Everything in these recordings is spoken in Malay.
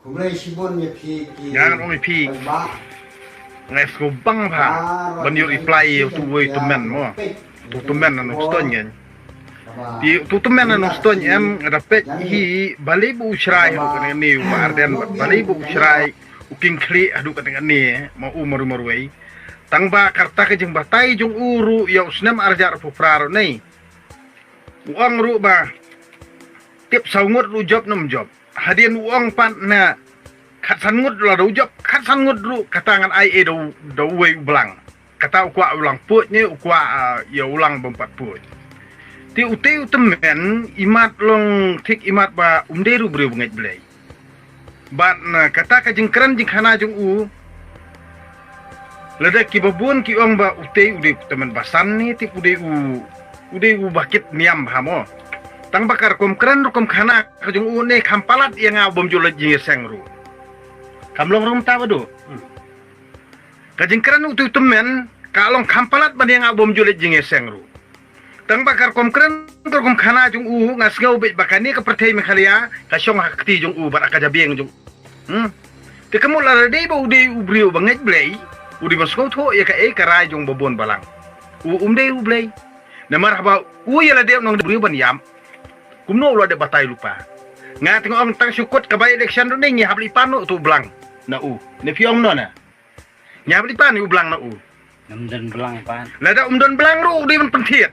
kumlai sibon ya pi Ngan ong pi. Ngai sko bang pa. Ban yo reply tu wei tu men mo. Tu men na no ston ngen. Di tu men na no ston em rapet hi bali bu usrai adu kan ni Arden bali bu usrai uking kli adu kan ni mau umur wei. Tang ba karta ke jeng batai jung uru ya usnam arjar pufrar nei. Uang ru ba. Tip saungut ru job nom job. Hadian uang pan na khat san ngut la do job khat san ngut ru katangan ai e do wei belang kata ukwa ulang put ni ukwa ya ulang bompat put ti ute utemen imat long tik imat ba umderu bre bungai blai bat na kata ka jingkran jingkhana jung u lada ki babun ki ong ba ute ude temen basan ni ti ude u bakit niam hamo tang bakar kom kran kom khana ka jung u ne khampalat yang bom julat jingir sengru kamlong rom ta bado kajingkran utu temen kalong kampalat bani yang bom julet jinge sengru tang bakar komkran kom khana jung u ngasgau be bakani ka perthai me khalia ka syong hakti jung u bar akaja bieng jung te kamul la dei bo de ubrio banget blei udi masko tho ya ka e karai jung bobon balang umde u blei na marhaba u ya la de nong ubrio ban yam kumno lo de batai lupa nga tengok ong tang syukut ka bai election ning ni habli panu tu belang na u ne piong no na nya habli pan u belang na u Namdan belang pan. Lada umdon belang ru di man pentit.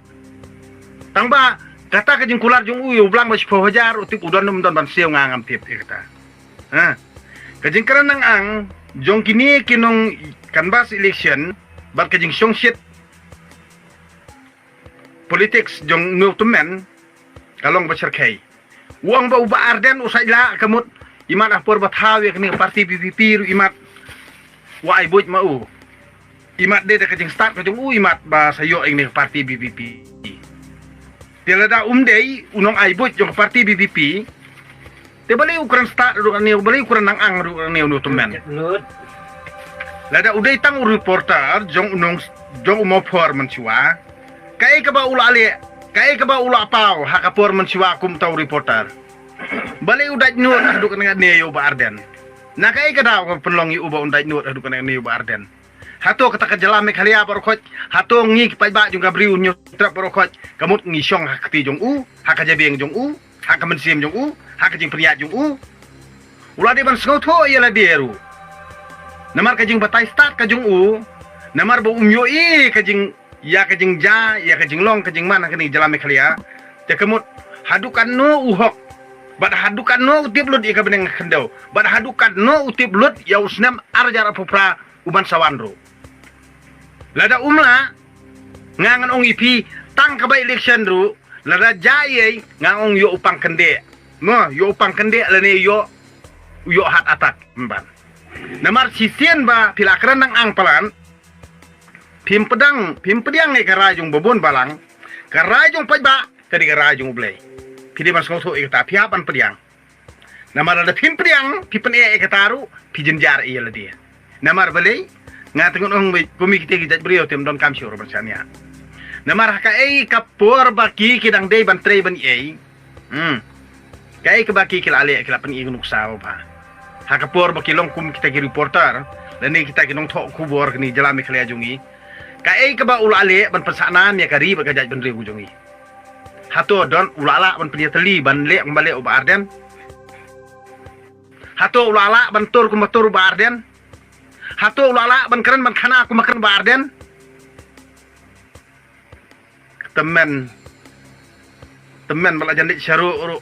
Tang ba kata ka jing kular jung u belang ba 10,000 utip udon umdon ban siu ngangam tip kata. Ha. Ka jing karan nang ang jong kini kinong canvas election bar ka jing syong shit politics jong nu temen kalong ba serkai. Uang ba uba Arden usai la kamut imat apor bathawi kini parti PPP ru imat wa ai buj mau. Imat de kajing start kajing imat ba sayo ing ni parti BPP. Tilada umdei unong aibut jong parti BPP. Te bali ukuran start ru ni bali ukuran nang ang ru ni unu temen. Lada udai tang reporter jong unong jong umo for mensiwa. Kai ka ba ula ale, kai ka ba ula pau hakapor mensiwa kum tau reporter. Bali udai nur adu kan ni yo ba Arden. Na kai ka daw penlongi uba undai nur adu kan ni yo ba Arden. Hato kata kajalam me khalia barokot hato ngi pai ba jung gabriu nyu trap barokot kamut ngi syong hakti jong u hakaja beng jong u hakamen sim jong u hakajing priya jong u ula de ban sngau tho yela deru namar kajing batai start kajung u namar bo umyo i kajing ya kajing ja ya kajing long kajing mana kani jalam me khalia te kamut hadukan no uhok bad hadukan no utip lut i kabeneng khendau bad hadukan no utip lut ya usnam arjar apupra uban sawanro lada umla ngangan ong ipi tang ka ba election ru lada jai ngangong yo upang kende mo yo upang kende lane yo hat atak mban namar sisien ba pilakran nang ang palan pim pedang ngai karajung bobon balang karajung pajba kadi karajung blai pidi mas ngau tho ikata piapan pedang namar ada pim pedang pipen e ikataru pijenjar iya dia namar balai ngatengon ong kumi kita brio tem don kam syur bersania namar ka ei kapor baki kidang dei ban trei ban ei kai ke baki kila ale kila pen ingun usau ba ha kapor baki long kum kita ki reporter dan ni kita kinong thok kubor ni jalami khalia jungi ka ei ke ba ula ale ban persanan ya kari ba gajaj ban reu jungi hato don ulala ban pedia teli ban le balik uba Arden hato ulala ban tur kumatur uba Arden hato ulala ban keren ban khana aku makan ba Arden temen bala jandik syaru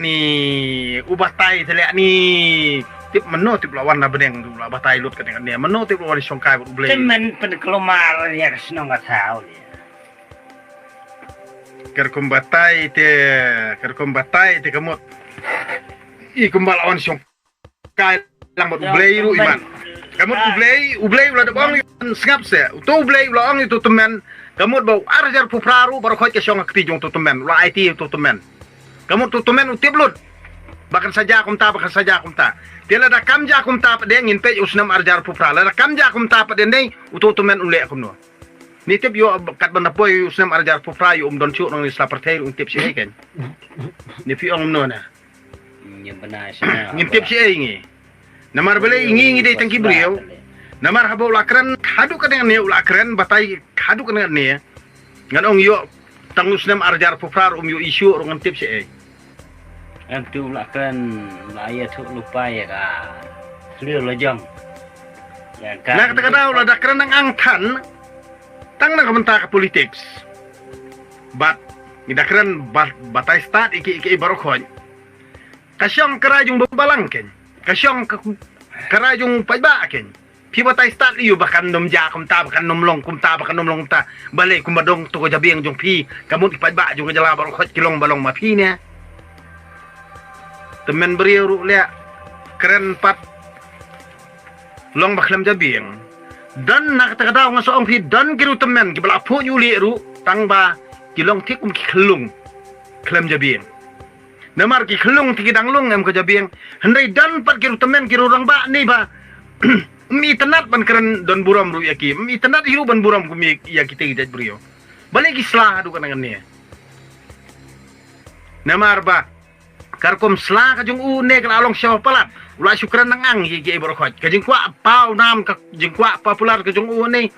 ni ubah tai telek ni tip meno tip lawan na beneng tu ubah tai lut kan dia meno tip lawan songkai bu blei Temen pen kelomar ya kesno enggak tahu dia. Kerkom batai te kamut i kumbal lawan songkai lang bu blei ru iman kamut ublei ulah bang sengap se tu ublei ulah itu temen kamut bau arjar pupraru baru khot ke syong akti jong tu temen ulah IT tu temen kamut tu temen utip lut bahkan saja kumta dia ada kamja kumta pada ngin pe usnam arjar pupra la kamja kumta pada nei utu temen ule kumno ni tip yo kat banda poi usnam arjar pupra yo don chu nang isla perthai tip si ken ni pi ong no na Benar sih. ngintip si ai ngi namar bele ngi dei tangki brio namar habo lakran hadu kan ne lakran batai hadu kan ne ngan ong yo tangus nam arjar pufrar yo isu ro ngintip si ai Em tu lah kan laya tu lupa ya ka. Clear lo jong. Ya kan. nak kata daw la dakran nang angtan tang nang kementar ke politics bat ngidakran batai start iki barokon kasyong kerajung babalangken kasyong kerajung pajbaken pi batai start liu bahkan nom ja kum ta bahkan nom long ta balai kum badong to ko jabiang jong pi kamu pajba jong jala barokot kilong balong ma pi ne temen beriu ru le keren pat long baklam jabiang dan nak kata daw nga soong pi dan kiru temen kibala pu nyuli ru tangba kilong tikum kilung klam jabiang namar ki khulung ti danglung em ko jabiang hendai dan pat kiru temen kiru rang ba ni ba mi tenat ban keren don buram ru yaki mi tenat hiru ban buram ku mi yaki te jaj brio balik islah adu kan ne namar ba karkom sla ka jung u ne kan along syaw palat ula syukran nang ang ye borokot ka jing kwa pau nam ka jing kwa popular ka jung u ne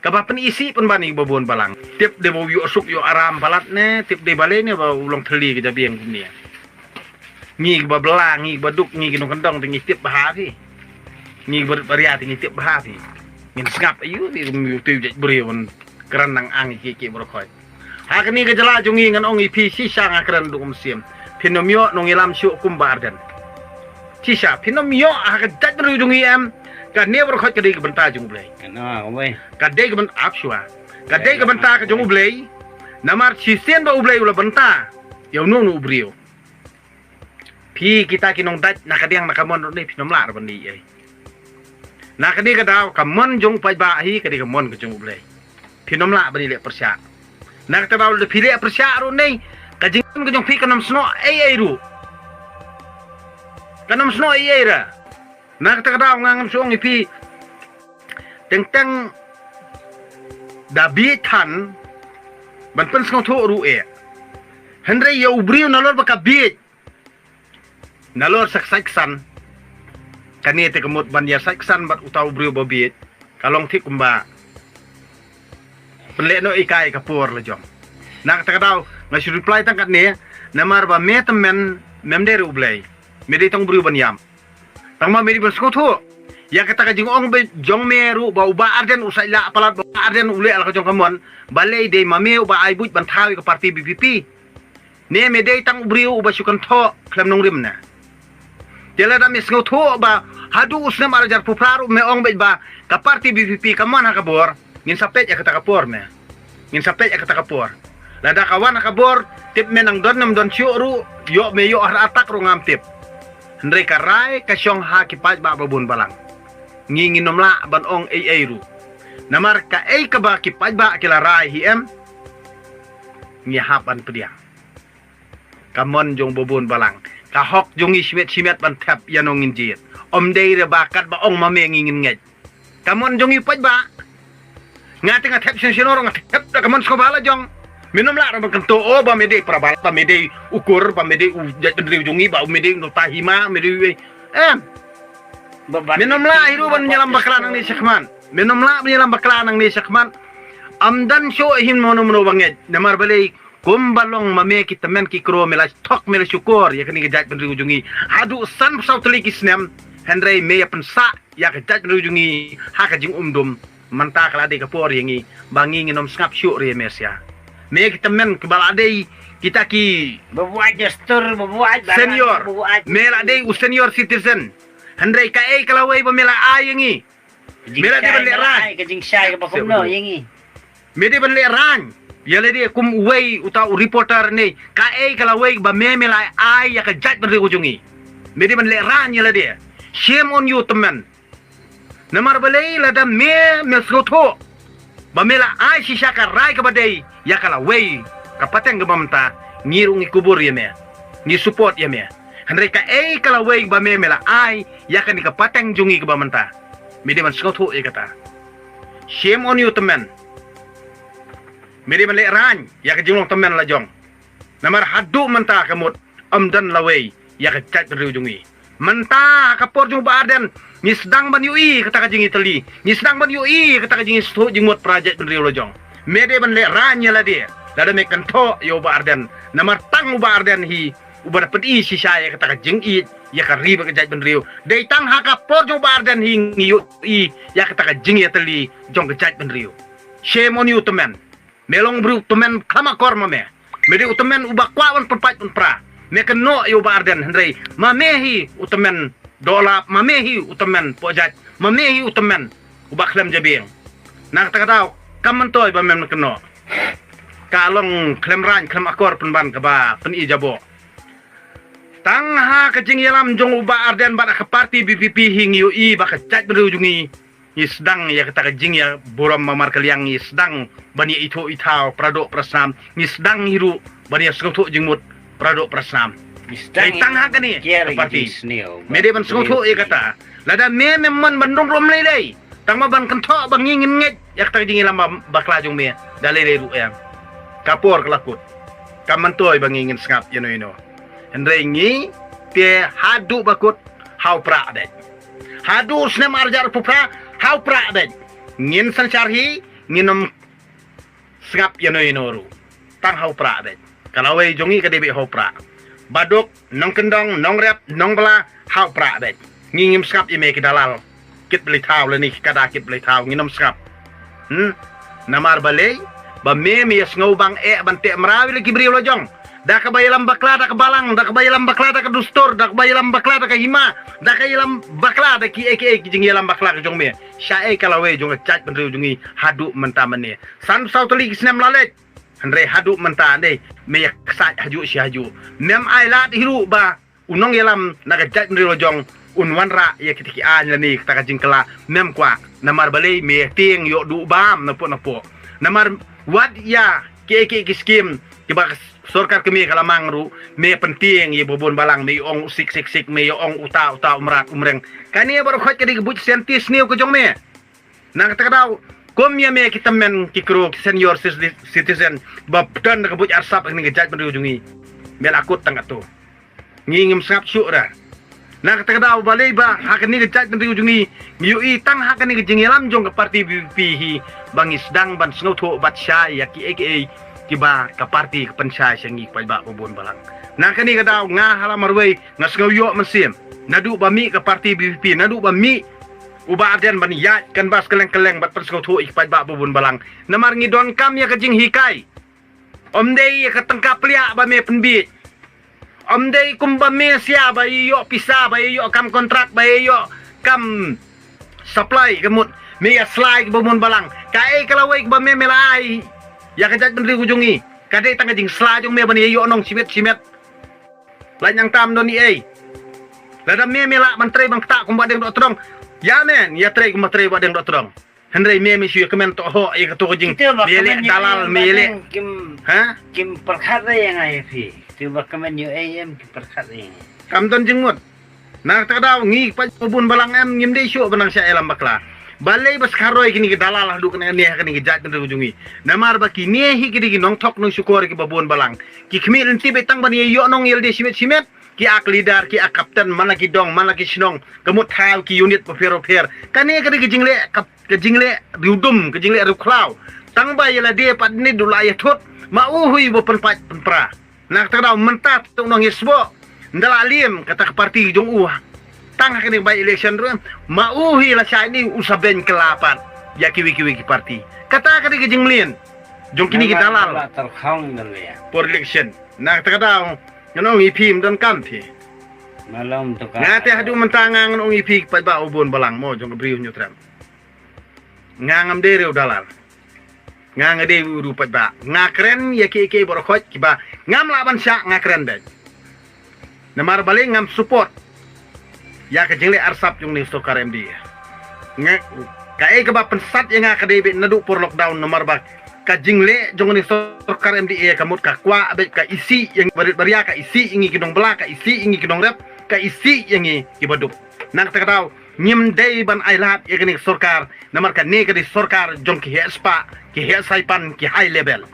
ka ba pen isi pen bani babon balang tip de bo yu suk yu aram palat ne tip de bale ne ba ulong theli ka jabiang ni ngi ba belang ngi ba duk ngi ginong kendong tingi tip bah fi ngi beria tingi tip bah fi ngin ngap ayu di mu tu je berion keran nang ang ki borokoi ha kani ke jala jungi ngan ong ipi si sang akran duk musim pinomio nong ilam syu kumbardan sisa pinomio ha ka jat ru jungi am ka ne borokoi ke di ke benta jung blai Nah, oi. ka de ke benta apsua ka de ke benta ka jung blai namar sisen ba ublai ula benta yau nu brio pi kita kinong dat nakadiang nakamon ni pinom lar bandi ai nakadi ka daw kamon jong pai ba hi kadi kamon ka jong ublai pinom la bani le persya nak ta daw le pile persya ro nei ka jing ka jong pi kanam sno ai ru kanam sno ai ra nak ta daw ngam song pi teng dabi tan ban pen sno tho ru e hendrai yo ubrio nalor ba kabit nalor saksan kani te kemut ban ya saksan bat utau brio bobit kalong tik kumba penle no ikai kapur le jong nak ta daw ngasu reply tangkat ne namar ba me temen memde ublai mede tong brio ban yam tangma mede ban skotho ya kata ka jingong be jong meru ba uba arden usai la palat ba arden ule al ka jong kamon balai de mame uba ai buj ban thawi ka parti BPP ne mede tang brio uba sukan tho klam nong rim na jela da mis ngotho ba hadu usna marajar pupraru me ong ba ka parti BPP kaman ha kabor ngin sapet ya kata kapor me ngin sapet ya kata kapor lada kawan ha kabor tip menang don nam don syuru yo me yo har atak ru ngam tip ndre karai ka syong ha kipat ba babun balang ngingin nomla ban ong ai ru namar ka ai ka ba kipat ba kilarai hiem ngihapan pedia kamon jong babun balang ka hok jongi simet ban tap yanong injit om dei re bakat ba ong mame ngingin nget kamon jongi paj ba ngate nga tap sen sinoro nga tap da kamon sko bala jong minom la ro kan to o ba mede prabal ba mede ukur ba mede jat ndri jongi ba mede no tahima mede minom la hiru ban nyalam baklan nang ni sekman minom la nyalam baklan nang ni sekman amdan syo hin mono banget namar balai kumbalong mame kita men ki kro mela tok mela syukur ya kini gejat pendri ujungi adu san sau teli kisnem hendrai me ya pensa ya gejat pendri ujungi ha ka jing umdum manta kala de kapor yangi bangi nginom skap syuk re mesia me kita men kebal ade kita ki Berbuat gestur, berbuat barang, senior berbuat. mela ade senior citizen hendrai ka ai kalawai ba mela ai yangi mela de ban le rai Kajing syai ke bakum no, yang ni. me de ban le ran yale dia kum wei utau reporter ni ka ai kala wei ba me melai ai ya ka jat ban ujungi me dia ban le ran yale dia shame on you teman namar balai la da me skotho ba mela ai sisa ka rai ka badai ya kala wei ka pateng ga mamta ngirung ikubur ya me ni support ya me handai ka ai kala wei ba me mela ai ya ka ni ka pateng jungi ka ba manta me dia ban skotho ya kata shame on you teman Meri balik ran ya ke jumlah teman la jong namar hadu mentah kemut amdan lawai ya ka chat riu jungi menta kapor jung ba arden ni sedang ban yui kata ka jingi teli ni sedang ban yui kata ka jingi sto jingmut project riu lojong mede ban le ranya la dia dada me kan to yo ba arden namar tang ba arden hi ubar peti si saya kata ka jingi ya ka riba ka jat ban riu dei tang ha kapor jung ba arden hi ngiu i ya kata ka jingi teli jong ka jat ban riu shame on you temen melong bru temen kama korma me mede utemen ubakwa wan perpat pra me keno yo ba arden hendrei mamehi utemen dola mamehi utemen pojat mamehi utemen ubak klem jabing nak ta tau kamantoy ba mem keno kalong klem ran klem akor penban ka ba pen i jabo tang ha ka jing yalam jong uba arden ba ka parti BPP hing yu i ba ka chat beru jungi sedang ya kata ka jing ya buram mamar kaliang sedang bani itu itau pradok prasam sedang hiru bani sekutu jingmut pradok prasam tang ha kani parti mede ban sekutu ya kata lada me memman bandung rom lelei tang ma ban kento bang ngin nget ya kata jing yalam bakla jong me dalele ru ya kapor kelakut kamantoy bang ngin skap yeno hendrei ngi te hadu bakut hau pra de hadu snem arjar pupra hau pra de ngin sancharhi nginom skap yeno ru tang hau pra de kalau we jongi ka debe hau pra baduk nong kendong nong rep nong bala hau pra de ngingim skap yeme ki dalal kit beli tau le ni kada kit beli tau nginom skap namar balei ba me ngau bang ban te merawi lagi beri lojong dah ka bayalam bakla dah ka balang dah ka bayalam bakla dah ka dustur dah ka bayalam bakla dah ka hima dah ka yalam bakla dah ki eke jing yalam bakla ka jong me syae kala we jong chat ben jungi hadu menta mene san sau tali kisnem lalet andre hadu menta de me yak sat haju si haju mem ai lat hiru ba unong yalam naga chat ben jong unwan ra ya kitiki an la ni ta ka jing kala mem kwa namar balei me ting yo du bam napo namar wad ya ke skim tiba sorkar kami kalamang ru me penting ye bobon balang me ong sik me ong uta umrat umreng kani baru khot kadi gebut sentis niu ko jong me nang takadaw kom ya me kita men kikro senior citizen bab dan gebut arsap ni gejat ben jungi mel akut tang atu ngingim sap syura nang takadaw balai ba hakani gejat ben jungi miui tang hakani gejingelam jong ke parti BPP hi bangis dang ban sngoto bat sya ya ki aka tiba ka parti ka pensay syangi pa ba bobon balang na kani ka daw nga halamarway nga sngoyo mesim nadu ba mi ka parti BPP nadu ba mi uba arden ban yat kan bas keleng bat persko thu ik pa ba bobon balang namar ngi don kam ya ka jing hikai omdei ya ka tengkap lia ba me penbi omdei kum ba me sia ba yo pisa ba yo kam kontrak ba yo kam supply kemut me ya slide bobon balang kae kalawai ba me melai ya kajat menteri ujungi kadai tangga jing selajung me bani yo nong simet lanyang tam doni lada me mela menteri bang tak kumba deng doktorong ya men ya trei kumba trei ba deng doktorong hendrei me siu kemen to ho ya ketu jing mele dalal mele kim perkhat yang ai phi tiba kemen yo am kim perkhat yang kam don jingut na takdaw ngi pa bun balang am ngim dei syu benang sya elam bakla balai bas karoi kini ke dalal hadu kena ne kini ke jat kena ujungi namar ba kini hi kini nong tok nong syukur ke babon balang ki khmi lenti betang bani yo nong yel de simet ki ak leader ki ak kapten mana ki dong mana ki sinong kemut hal ki unit per kani kini ke jingle riudum ke jingle ruklau tang ba yela de pad ni dula ya thot ma uhui bo penpat penpra nak tadaw mentat tung nong yesbo ndala alim kata ke parti jong tang kini by election ru mauhi la sa ini usaben kelapan ya kiwi ki parti kata kini jinglin jong kini kita dalal terkhong dulu ya for election nak takadaw nong ipim don kampi malam to ka ngate hadu mentangang nong ipi pa ba ubon balang mo jong briu nyutram ngangam de rew dalal ngang de uru pa ba ngakren ya ki borokot ki ba ngam laban sya ngakren de namar baling ngam support ya ka jingle arsap yung ni stokar MD nga kae ka ba pensat yang ka debit nadu por lockdown nomor ba ka jingle jong ni stokar MD ya kamut ka kwa abe ka isi yang baria ka isi ingi kinong bela ka isi ingi kinong rep ka isi yang ibaduk nang takadaw nyim day ban ailat ya kini sorkar namar ka ne ka di sorkar jong ki hespa ki hesaipan ki high level